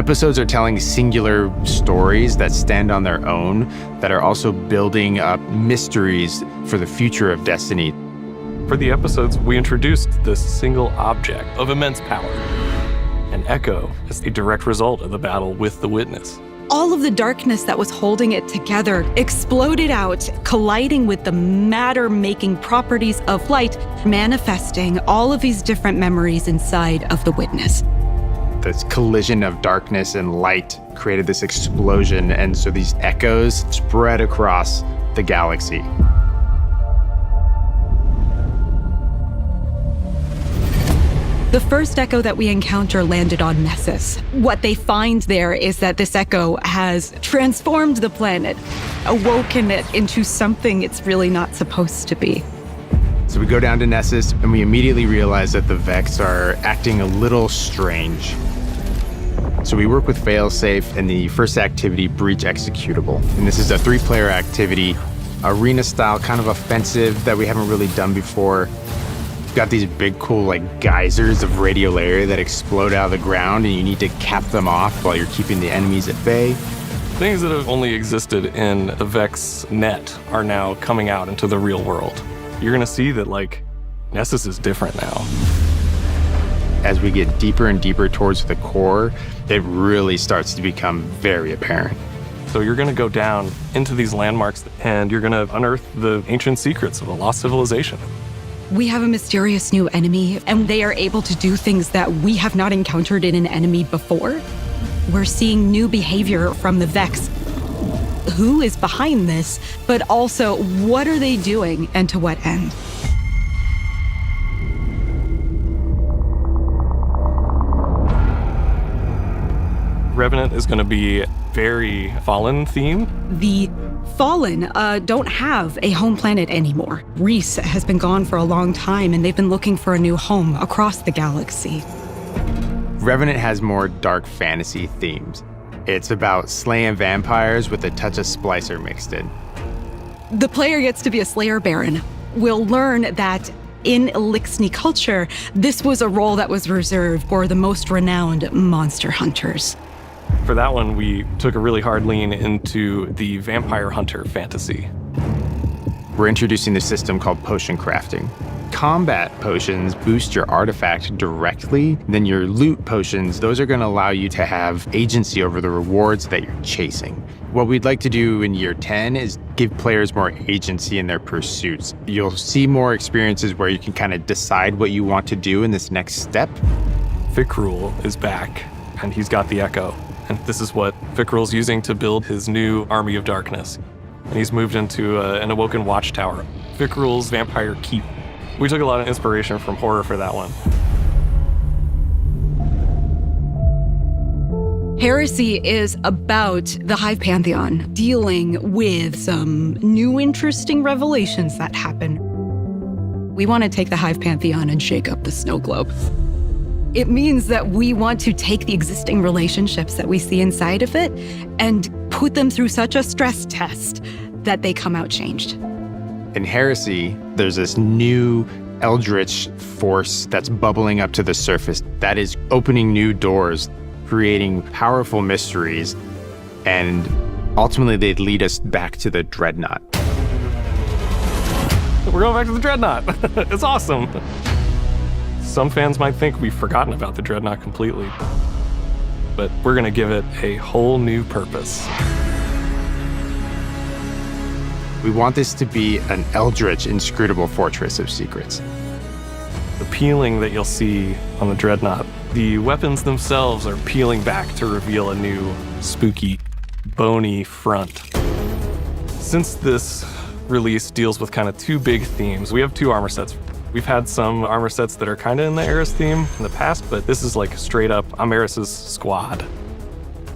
Episodes are telling singular stories that stand on their own, that are also building up mysteries for the future of Destiny. For the episodes, we introduced this single object of immense power. An echo is a direct result of the battle with the Witness. All of the darkness that was holding it together exploded out, colliding with the matter-making properties of light, manifesting all of these different memories inside of the Witness. This collision of darkness and light created this explosion, and so these echoes spread across the galaxy. The first echo that we encounter landed on Nessus. What they find there is that this echo has transformed the planet, awoken it into something it's really not supposed to be. So we go down to Nessus, and we immediately realize that the Vex are acting a little strange. So we work with Failsafe and the first activity, Breach Executable. And this is a 3-player activity, arena style, kind of offensive that we haven't really done before. Got these big, cool, like geysers of radiolaria that explode out of the ground, and you need to cap them off while you're keeping the enemies at bay. Things that have only existed in the Vex net are now coming out into the real world. You're gonna see that, like, Nessus is different now. As we get deeper and deeper towards the core, it really starts to become very apparent. So you're gonna go down into these landmarks, and you're gonna unearth the ancient secrets of a lost civilization. We have a mysterious new enemy, and they are able to do things that we have not encountered in an enemy before. We're seeing new behavior from the Vex. Who is behind this, but also what are they doing and to what end? Revenant is gonna be very Fallen theme. The Fallen don't have a home planet anymore. Reese has been gone for a long time, and they've been looking for a new home across the galaxy. Revenant has more dark fantasy themes. It's about slaying vampires with a touch of Splicer mixed in. The player gets to be a Slayer Baron. We'll learn that in Elixni culture, this was a role that was reserved for the most renowned monster hunters. For that one, we took a really hard lean into the vampire hunter fantasy. We're introducing the system called potion crafting. Combat potions boost your artifact directly, then your loot potions, those are going to allow you to have agency over the rewards that you're chasing. What we'd like to do in year 10 is give players more agency in their pursuits. You'll see more experiences where you can kind of decide what you want to do in this next step. Fikrul is back, and he's got the Echo. And this is what Fikrul's using to build his new army of darkness. And he's moved into an awoken watchtower. Fikrul's Vampire Keep. We took a lot of inspiration from horror for that one. Heresy is about the Hive Pantheon, dealing with some new interesting revelations that happen. We want to take the Hive Pantheon and shake up the snow globe. It means that we want to take the existing relationships that we see inside of it and put them through such a stress test that they come out changed. In Heresy, there's this new eldritch force that's bubbling up to the surface that is opening new doors, creating powerful mysteries, and ultimately they'd lead us back to the Dreadnaught. We're going back to the Dreadnaught. It's awesome. Some fans might think we've forgotten about the Dreadnaught completely, but we're going to give it a whole new purpose. We want this to be an eldritch, inscrutable fortress of secrets. The peeling that you'll see on the Dreadnaught, the weapons themselves are peeling back to reveal a new, spooky, bony front. Since this release deals with kind of two big themes, we have two armor sets. We've had some armor sets that are kind of in the Eris theme in the past, but this is like straight up, I'm Eris's squad.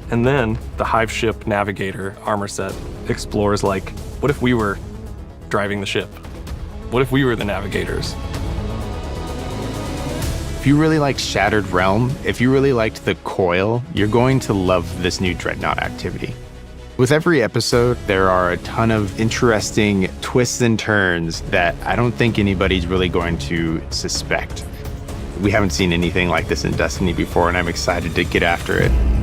And then the Hive Ship Navigator armor set explores like, what if we were driving the ship? What if we were the navigators? If you really liked Shattered Realm, if you really liked the Coil, you're going to love this new Dreadnaught activity. With every episode, there are a ton of interesting twists and turns that I don't think anybody's really going to suspect. We haven't seen anything like this in Destiny before, and I'm excited to get after it.